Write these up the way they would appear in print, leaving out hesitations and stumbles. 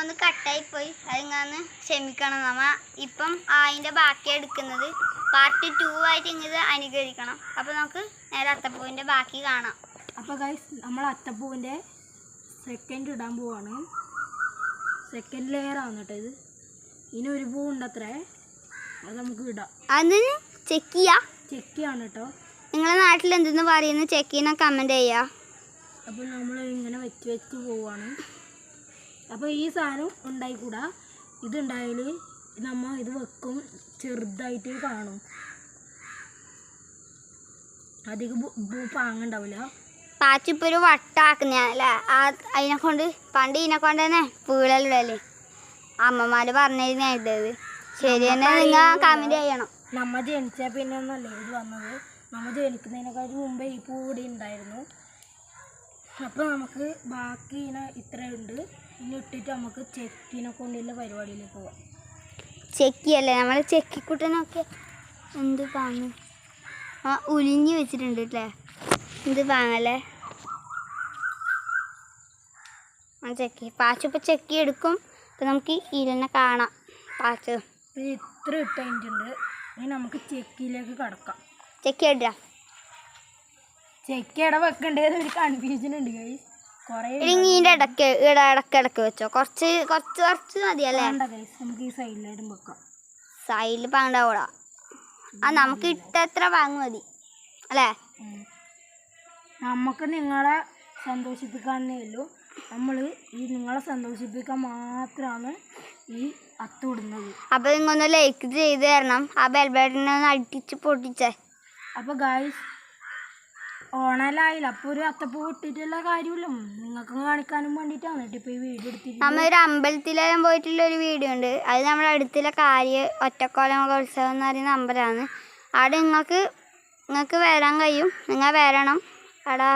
ഒന്ന് കട്ടായി പോയി, അതിങ്ങാന്ന് ക്ഷമിക്കണം. നമ്മ ഇപ്പം അതിൻ്റെ ബാക്കി എടുക്കുന്നത് പാർട്ട് 2 ആയിട്ട് ഇങ്ങനെ അനുകരിക്കണം. അപ്പോൾ നമുക്ക് നേരെ അത്തപ്പൂവിൻ്റെ ബാക്കി കാണാം. അപ്പോൾ ഗൈസ് നമ്മൾ അത്തപ്പൂവിൻ്റെ സെക്കൻഡ് ഇടാൻ പോവാണ്. സെക്കൻഡ് ലെയർ ആണ് കേട്ടോ ഇത്. ഇനി ഒരു പൂ ഉണ്ട് അത്രേ, അത് നമുക്ക് ഇടാം. അതിന് ചെക്കിയാണ് കേട്ടോ. നിങ്ങളുടെ നാട്ടിൽ എന്തെന്ന് പറയുന്നത് ചെക്കിനെ കമൻറ്റ് ചെയ്യുക. അപ്പോൾ നമ്മൾ ഇങ്ങനെ വെച്ച് പോവാണ്. അപ്പോൾ ഈ സാധനം ഉണ്ടായിക്കൂടാ, ഇതുണ്ടായാൽ നമ്മൾ ഇത് വെക്കും ചെറുതായിട്ട് കാണും, അധികം പാങ്ങുണ്ടാവില്ല. പാച്ചിപ്പോൾ ഒരു വട്ടാക്കുന്ന അല്ലേ, അതിനെ കൊണ്ട് പണ്ട് ഇതിനെ കൊണ്ട് തന്നെ വീഴലിടല്ലേ അമ്മമാർ പറഞ്ഞിരുന്ന ഇട്ടത്. ശരി തന്നെ, നിങ്ങൾ കമൻറ്റ് ചെയ്യണം. നമ്മൾ ജനിച്ചാൽ പിന്നെ ഒന്നല്ലേ ഇത് വന്നത്, നമ്മൾ ജനിക്കുന്നതിനേക്കാളും മുമ്പേ ഈ പൂ ഇവിടെ ഉണ്ടായിരുന്നു. അപ്പോൾ നമുക്ക് ബാക്കി ഇങ്ങനെ ഇത്രയുണ്ട്. ഇനി ഇട്ടിട്ട് നമുക്ക് ചെക്കിനെ കൊണ്ടുള്ള പരിപാടിയിലേക്ക് പോവാം. ചെക്കിയല്ലേ, നമ്മൾ ചെക്കിക്കുട്ടനൊക്കെ എന്ത് പാങ്ങ് ഉലിഞ്ഞ് വെച്ചിട്ടുണ്ട് അല്ലേ, എന്ത് പാങ്ങല്ലേ ചെക്കി. പാച്ചിപ്പോൾ ചെക്കി എടുക്കും. അപ്പോൾ നമുക്ക് ഇതിനെ കാണാം. പാച്ച് ഇത്ര ഇട്ട് കഴിഞ്ഞിട്ടുണ്ട്. ഇനി നമുക്ക് ചെക്കിയിലേക്ക് കടക്കാം. ചെക്കി ഇടാം. ചെക്കി ഇട വെക്കേണ്ടത് ഒരു കൺഫ്യൂഷൻ ഉണ്ട് ഗൈസ്. കുറേ ഇതിൻ്റെ ഇടയ്ക്ക് വെച്ചോ, കുറച്ച് മതിയല്ലേ. നമുക്ക് ഈ സൈഡിലായിട്ടും വെക്കാം. സൈഡിൽ പാങ്ങണ്ടാവൂടാ, നമുക്ക് ഇട്ടത്ര പാങ്ങ് മതി അല്ലേ. നമുക്ക് നിങ്ങളെ സന്തോഷിപ്പിക്കാനേ ഉള്ളൂ. നമ്മൾ ഈ നിങ്ങളെ സന്തോഷിപ്പിക്കാൻ മാത്രമാണ് ഈ അത്തമിടുന്നത്. അപ്പോൾ നിങ്ങൊന്ന് ലൈക്ക് ചെയ്ത് തരണം, ആ ബെൽ ബട്ടനെ ഒന്ന് അടിച്ച് പൊട്ടിച്ചേ. അപ്പോൾ ഗൈസ് ഓണലായില്ല, അപ്പോൾ ഒരു അത്തപ്പൂ ഇട്ടിട്ടുള്ള കാര്യമില്ല, നിങ്ങൾക്ക് കാണിക്കാനും വേണ്ടിയിട്ടാണ് കേട്ടോ ഇപ്പോൾ ഈ വീഡിയോ എടുത്തിട്ട്. നമ്മളൊരു അമ്പലത്തിലെല്ലാം പോയിട്ടുള്ളൊരു വീഡിയോ ഉണ്ട്, അത് നമ്മുടെ അടുത്തുള്ള ഒറ്റക്കോല ഉത്സവം എന്ന് പറയുന്ന അമ്പലമാണ്. അവിടെ നിങ്ങൾക്ക് വരാൻ കഴിയും, നിങ്ങൾ വരണം. അവിടെ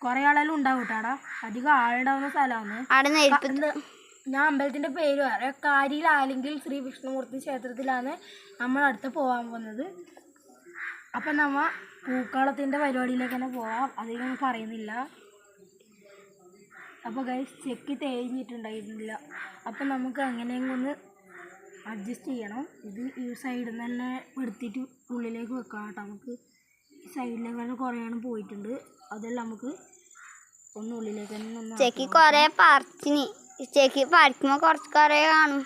കുറേ ആളെല്ലാം ഉണ്ടാവും കേട്ടോ. അവിടെ അധികം ആളുണ്ടാവുന്ന സ്ഥലമാണ്. അവിടെ നെരുപ്പ്. ഞാൻ അമ്പലത്തിൻ്റെ പേര് പറയാം, കാരിയിലാണെങ്കിൽ ശ്രീ വിഷ്ണുമൂർത്തി ക്ഷേത്രത്തിലാണ് നമ്മൾ അടുത്ത് പോകാൻ പോകുന്നത്. അപ്പം നമ്മൾ പൂക്കളത്തിൻ്റെ പരിപാടിയിലേക്ക് തന്നെ പോവാം, അധികം പറയുന്നില്ല. അപ്പോൾ ഗൈസ് ചെക്കി തേഞ്ഞിട്ടുണ്ടായിരുന്നില്ല, അപ്പം നമുക്ക് എങ്ങനെയെങ്കിലും ഒന്ന് അഡ്ജസ്റ്റ് ചെയ്യണം. ഇത് ഈ സൈഡിൽ നിന്ന് തന്നെ എടുത്തിട്ട് ഉള്ളിലേക്ക് വെക്കാം കേട്ടോ. നമുക്ക് ഈ സൈഡിലേക്ക് കുറേയാണ് പോയിട്ടുണ്ട്, അതെല്ലാം നമുക്ക് ഒന്ന് ഉള്ളിലേക്ക് തന്നെ ചെക്കി കുറേ പറിച്ചിനി. ചെക്കി പറിക്കുമ്പോൾ കുറേ കാണും,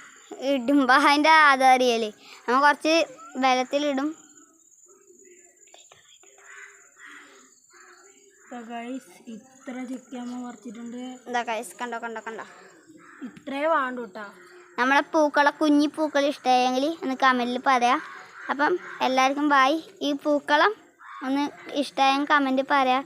ഇടുമ്പോൾ അതിൻ്റെ ആധാറിയല്ലേ നമ്മൾ കുറച്ച് ബലത്തിലിടും. ഇത്ര ചെക്കിയാകുമ്പോൾ പറിച്ചിട്ടുണ്ട്. എന്താ ഗൈസ് കണ്ടോ ഇത്രേ വേണ്ട കേട്ടോ. നമ്മളെ കുഞ്ഞി പൂക്കൾ ഇഷ്ടമായെങ്കിൽ ഒന്ന് കമൻറ്റിൽ പറയാം. അപ്പം എല്ലാവർക്കും ബായ്. ഈ പൂക്കളം ഒന്ന് ഇഷ്ടമായെങ്കിൽ കമൻറ്റ് പറയാം.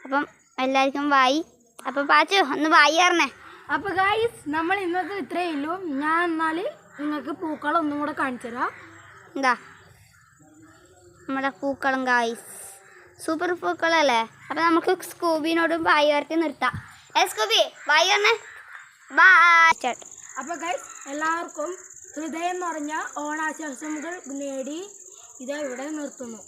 അപ്പം എല്ലാവർക്കും ബായ്. അപ്പം പാച്ചു ഒന്ന് ബായ് പറഞ്ഞേ. അപ്പോൾ ഗൈസ് നമ്മൾ ഇന്നത്തെ ഇത്രയേ ഉള്ളൂ. ഞാൻ എന്നാൽ നിങ്ങൾക്ക് പൂക്കളം ഒന്നും കൂടെ കാണിച്ചു തരാം. എന്താ നമ്മുടെ പൂക്കളം ഗൈസ്, സൂപ്പർ പൂക്കളല്ലേ. അപ്പം നമുക്ക് സ്കൂബിനോട് ബായ് പറഞ്ഞ് നിർത്താം. സ്കൂബി ബായ് പറഞ്ഞേ. ബായ്. അപ്പോൾ ഗൈസ് എല്ലാവർക്കും ഹൃദയം നിറഞ്ഞ ഓണാശംസകൾ നേടി ഇതാ ഇവിടെ നിർത്തുന്നു.